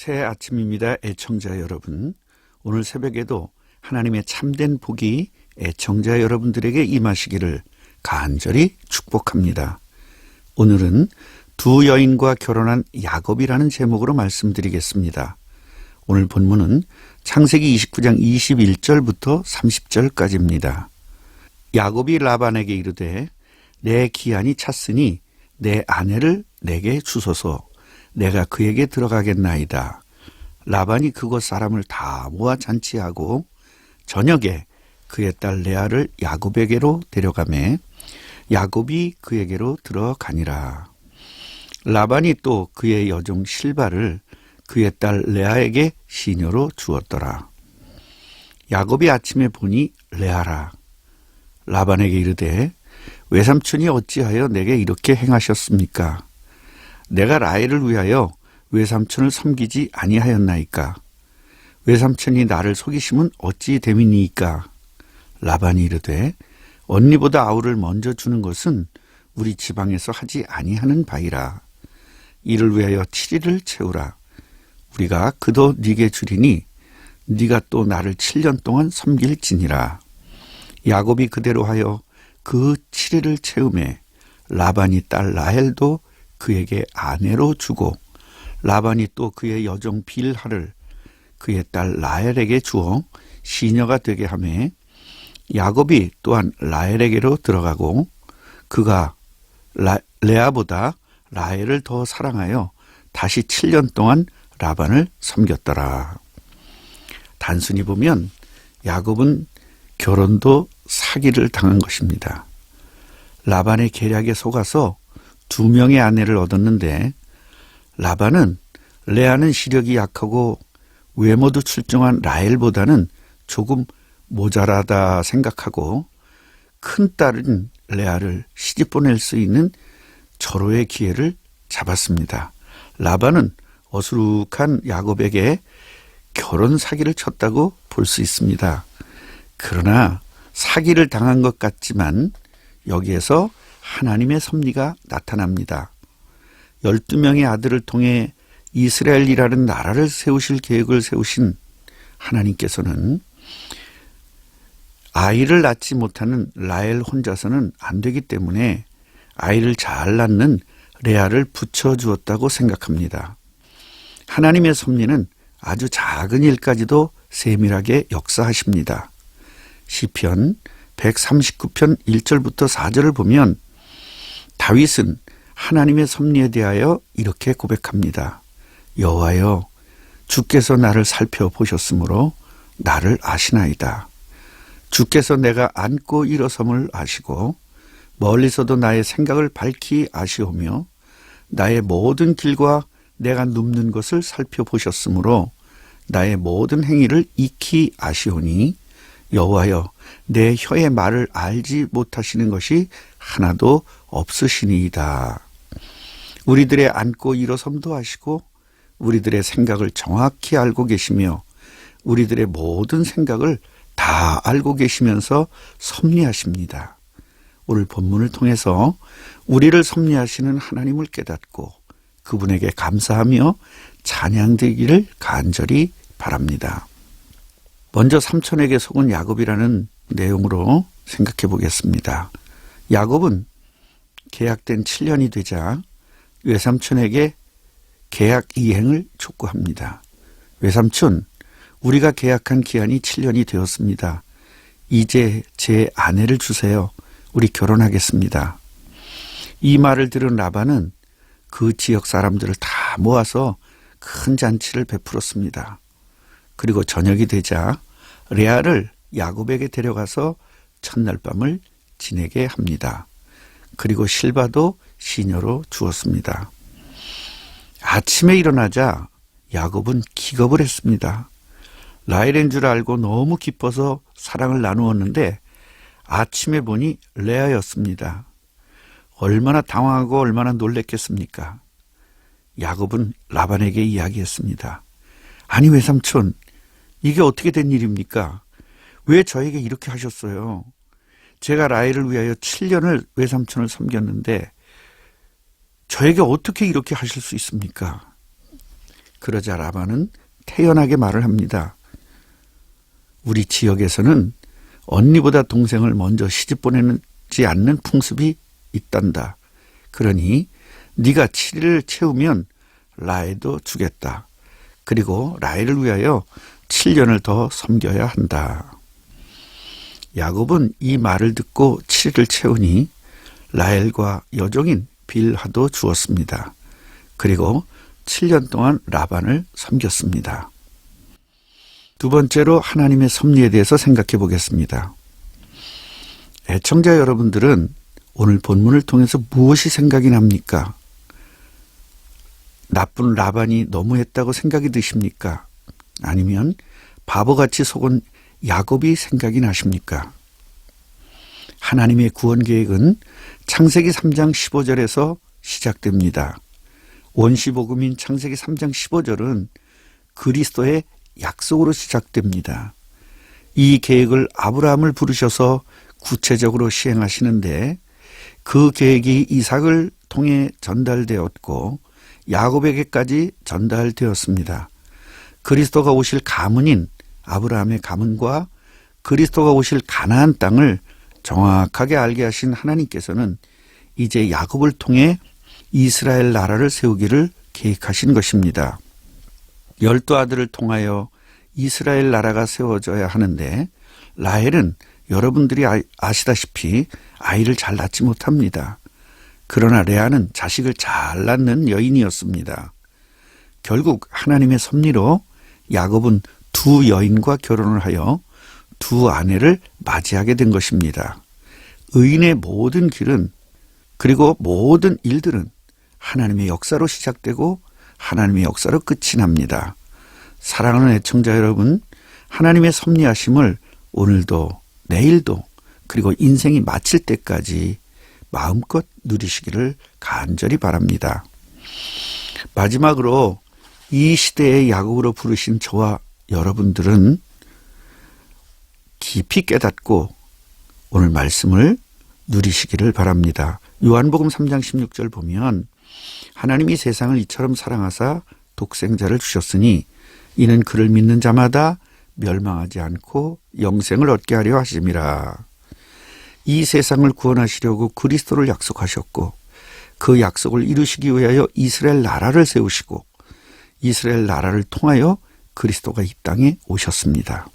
새 아침입니다. 애청자 여러분. 오늘 새벽에도 하나님의 참된 복이 애청자 여러분들에게 임하시기를 간절히 축복합니다. 오늘은 두 여인과 결혼한 야곱이라는 제목으로 말씀드리겠습니다. 오늘 본문은 창세기 29장 21절부터 30절까지입니다. 야곱이 라반에게 이르되 내 기한이 찼으니 내 아내를 내게 주소서. 내가 그에게 들어가겠나이다. 라반이 그곳 사람을 다 모아 잔치하고 저녁에 그의 딸 레아를 야곱에게로 데려가매 야곱이 그에게로 들어가니라. 라반이 또 그의 여종 실바를 그의 딸 레아에게 시녀로 주었더라. 야곱이 아침에 보니 레아라. 라반에게 이르되 외삼촌이 어찌하여 내게 이렇게 행하셨습니까? 내가 라헬을 위하여 외삼촌을 섬기지 아니하였나이까? 외삼촌이 나를 속이심은 어찌 됨이니이까? 라반이 이르되 언니보다 아우를 먼저 주는 것은 우리 지방에서 하지 아니하는 바이라. 이를 위하여 7일을 채우라. 우리가 그도 네게 주리니 네가 또 나를 7년 동안 섬길지니라. 야곱이 그대로 하여 그 7일을 채우매 라반이 딸 라헬도 그에게 아내로 주고 라반이 또 그의 여종 빌하를 그의 딸 라헬에게 주어 시녀가 되게 하매 야곱이 또한 라헬에게로 들어가고 그가 레아보다 라헬을 더 사랑하여 다시 7년 동안 라반을 섬겼더라. 단순히 보면 야곱은 결혼도 사기를 당한 것입니다. 라반의 계략에 속아서 2명의 아내를 얻었는데 라반은 레아는 시력이 약하고 외모도 출중한 라헬보다는 조금 모자라다 생각하고 큰 딸인 레아를 시집 보낼 수 있는 절호의 기회를 잡았습니다. 라반은 어수룩한 야곱에게 결혼 사기를 쳤다고 볼 수 있습니다. 그러나 사기를 당한 것 같지만 여기에서 하나님의 섭리가 나타납니다. 12명의 아들을 통해 이스라엘이라는 나라를 세우실 계획을 세우신 하나님께서는 아이를 낳지 못하는 라헬 혼자서는 안 되기 때문에 아이를 잘 낳는 레아를 붙여주었다고 생각합니다. 하나님의 섭리는 아주 작은 일까지도 세밀하게 역사하십니다. 시편 139편 1절부터 4절을 보면 다윗은 하나님의 섭리에 대하여 이렇게 고백합니다. 여호와여, 주께서 나를 살펴보셨으므로 나를 아시나이다. 주께서 내가 앉고 일어섬을 아시고 멀리서도 나의 생각을 밝히 아시오며 나의 모든 길과 내가 눕는 것을 살펴보셨으므로 나의 모든 행위를 익히 아시오니 여호와여, 내 혀의 말을 알지 못하시는 것이 하나도 없으시니이다. 우리들의 앉고 일어섬도 아시고 우리들의 생각을 정확히 알고 계시며 우리들의 모든 생각을 다 알고 계시면서 섭리하십니다. 오늘 본문을 통해서 우리를 섭리하시는 하나님을 깨닫고 그분에게 감사하며 찬양되기를 간절히 바랍니다. 먼저 삼촌에게 속은 야곱이라는 내용으로 생각해 보겠습니다. 야곱은 계약된 7년이 되자 외삼촌에게 계약 이행을 촉구합니다. 외삼촌, 우리가 계약한 기한이 7년이 되었습니다. 이제 제 아내를 주세요. 우리 결혼하겠습니다. 이 말을 들은 라반은 그 지역 사람들을 다 모아서 큰 잔치를 베풀었습니다. 그리고 저녁이 되자 레아를 야곱에게 데려가서 첫날 밤을 지내게 합니다. 그리고 실바도 시녀로 주었습니다. 아침에 일어나자 야곱은 기겁을 했습니다. 라헬인 줄 알고 너무 기뻐서 사랑을 나누었는데 아침에 보니 레아였습니다. 얼마나 당황하고 얼마나 놀랬겠습니까? 야곱은 라반에게 이야기했습니다. 아니 외삼촌, 이게 어떻게 된 일입니까? 왜 저에게 이렇게 하셨어요? 제가 라헬을 위하여 7년을 외삼촌을 섬겼는데 저에게 어떻게 이렇게 하실 수 있습니까? 그러자 라반은 태연하게 말을 합니다. 우리 지역에서는 언니보다 동생을 먼저 시집 보내지 않는 풍습이 있단다. 그러니 네가 7일을 채우면 라헬도 주겠다. 그리고 라헬을 위하여 7년을 더 섬겨야 한다. 야곱은 이 말을 듣고 7일을 채우니 라헬과 여종인 빌하도 주었습니다. 그리고 7년 동안 라반을 섬겼습니다. 두 번째로 하나님의 섭리에 대해서 생각해 보겠습니다. 애청자 여러분들은 오늘 본문을 통해서 무엇이 생각이 납니까? 나쁜 라반이 너무했다고 생각이 드십니까? 아니면 바보같이 속은 야곱이 생각이 나십니까? 하나님의 구원 계획은 창세기 3장 15절에서 시작됩니다. 원시복음인 창세기 3장 15절은 그리스도의 약속으로 시작됩니다. 이 계획을 아브라함을 부르셔서 구체적으로 시행하시는데 그 계획이 이삭을 통해 전달되었고 야곱에게까지 전달되었습니다. 그리스도가 오실 가문인 아브라함의 가문과 그리스도가 오실 가나안 땅을 정확하게 알게 하신 하나님께서는 이제 야곱을 통해 이스라엘 나라를 세우기를 계획하신 것입니다. 12아들을 통하여 이스라엘 나라가 세워져야 하는데 라헬은 여러분들이 아시다시피 아이를 잘 낳지 못합니다. 그러나 레아는 자식을 잘 낳는 여인이었습니다. 결국 하나님의 섭리로 야곱은 두 여인과 결혼을 하여 두 아내를 맞이하게 된 것입니다. 의인의 모든 길은 그리고 모든 일들은 하나님의 역사로 시작되고 하나님의 역사로 끝이 납니다. 사랑하는 애청자 여러분, 하나님의 섭리하심을 오늘도 내일도 그리고 인생이 마칠 때까지 마음껏 누리시기를 간절히 바랍니다. 마지막으로 이 시대의 야곱으로 부르신 저와 여러분들은 깊이 깨닫고 오늘 말씀을 누리시기를 바랍니다. 요한복음 3장 16절 보면 하나님이 세상을 이처럼 사랑하사 독생자를 주셨으니 이는 그를 믿는 자마다 멸망하지 않고 영생을 얻게 하려 하심이라. 이 세상을 구원하시려고 그리스도를 약속하셨고 그 약속을 이루시기 위하여 이스라엘 나라를 세우시고 이스라엘 나라를 통하여 그리스도가 이 땅에 오셨습니다.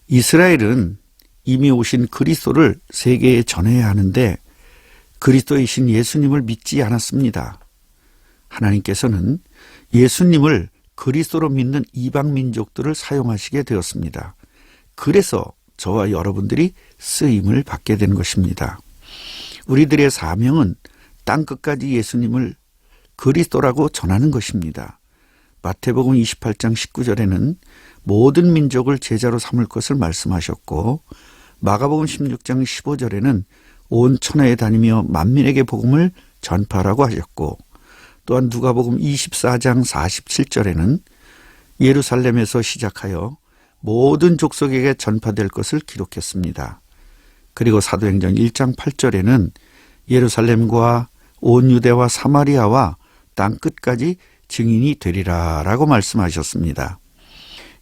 이스라엘은 이미 오신 그리스도를 세계에 전해야 하는데 그리스도이신 예수님을 믿지 않았습니다. 하나님께서는 예수님을 그리스도로 믿는 이방 민족들을 사용하시게 되었습니다. 그래서 저와 여러분들이 쓰임을 받게 된 것입니다. 우리들의 사명은 땅끝까지 예수님을 그리스도라고 전하는 것입니다. 마태복음 28장 19절에는 모든 민족을 제자로 삼을 것을 말씀하셨고 마가복음 16장 15절에는 온 천하에 다니며 만민에게 복음을 전파하라고 하셨고 또한 누가복음 24장 47절에는 예루살렘에서 시작하여 모든 족속에게 전파될 것을 기록했습니다. 그리고 사도행전 1장 8절에는 예루살렘과 온 유대와 사마리아와 땅끝까지 증인이 되리라 라고 말씀하셨습니다.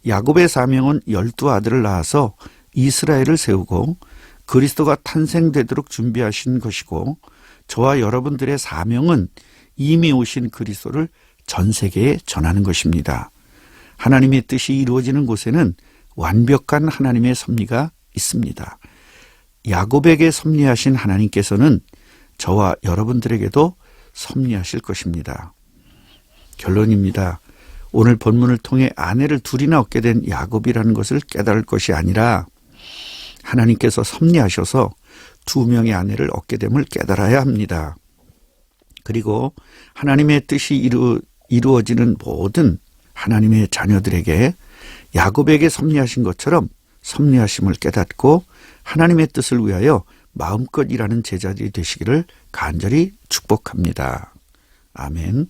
야곱의 사명은 12아들을 낳아서 이스라엘을 세우고 그리스도가 탄생되도록 준비하신 것이고 저와 여러분들의 사명은 이미 오신 그리스도를 전 세계에 전하는 것입니다. 하나님의 뜻이 이루어지는 곳에는 완벽한 하나님의 섭리가 있습니다. 야곱에게 섭리하신 하나님께서는 저와 여러분들에게도 섭리하실 것입니다. 결론입니다. 오늘 본문을 통해 아내를 둘이나 얻게 된 야곱이라는 것을 깨달을 것이 아니라 하나님께서 섭리하셔서 2명의 아내를 얻게 됨을 깨달아야 합니다. 그리고 하나님의 뜻이 이루어지는 모든 하나님의 자녀들에게 야곱에게 섭리하신 것처럼 섭리하심을 깨닫고 하나님의 뜻을 위하여 마음껏 일하는 제자들이 되시기를 간절히 축복합니다. 아멘.